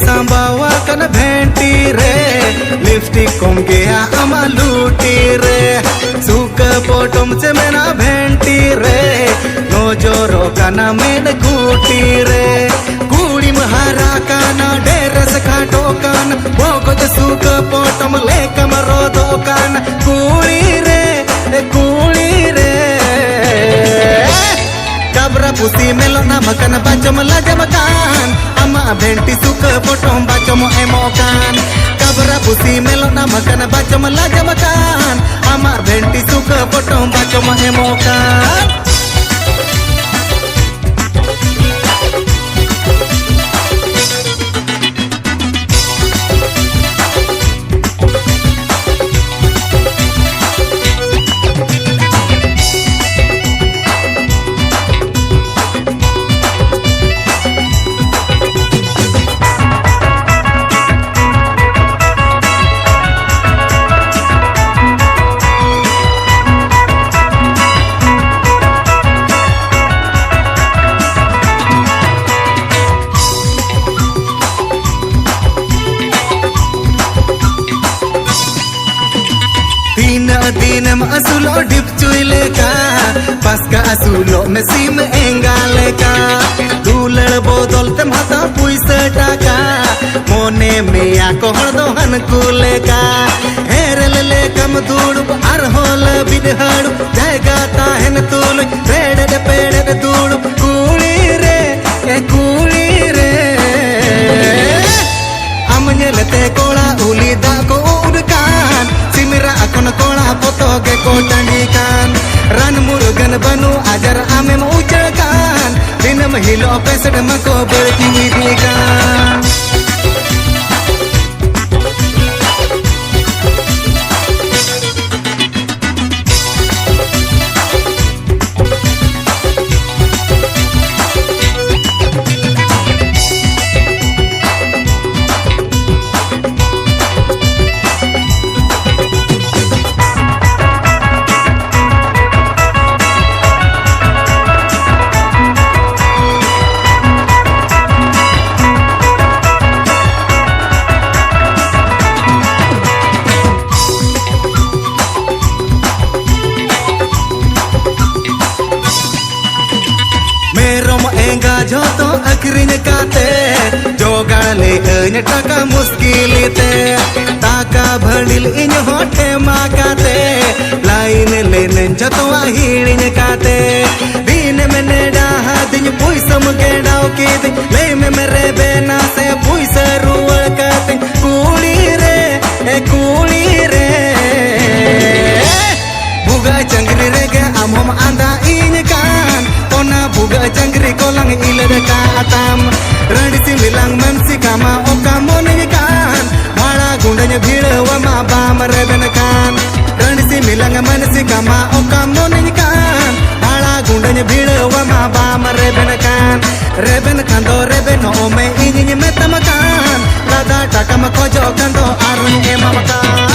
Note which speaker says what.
Speaker 1: sambawa kana bhenti re lipstick kom gaya ama luti re suka potom se mena bhenti re no joro kana men guti re kuri mahara kana deras khato kana bogod suka potom le kamaro do kana kuri re kabra pusi melona makan bacom laja makan ama bhenti suka potom bacom emokan kabra pusi melona makan bacom laja makan ama bhenti suka potom bacom emokan Dinam asulo dip cuile ka paska asulo mesim engale ka dular bodol tem hata puisa taka mone meya kohor dohan kule ka herele kam dudu ar hol bidhadu jayga ta hen tul pede pede dudu kuli re amne lete kola uli da ko udkan simira akon kola foto ke kotandikan ran murugan banu ajar amem ujarkan dinam hilo pesad mako bertidikan joto akrin kate jogale ene taka muskilite taka bhandil in hote makate line lenen joto ahilin kate din mene daha din puisam ke dau ke le me mere bena se puisa ruwal kate kuli re buga jangri re ke amhom anda in kan ona buga jangri kolang ilad ka atam radisi milang memsi kama okamone kan bhala gundanya bhilwa ma bamar ben kan radisi milang mansi kama okamone kan bhala gundanya bhilwa ma bamar ben kan reben kando reben o me inyi metam kan lada takam kojo kando arun emam kan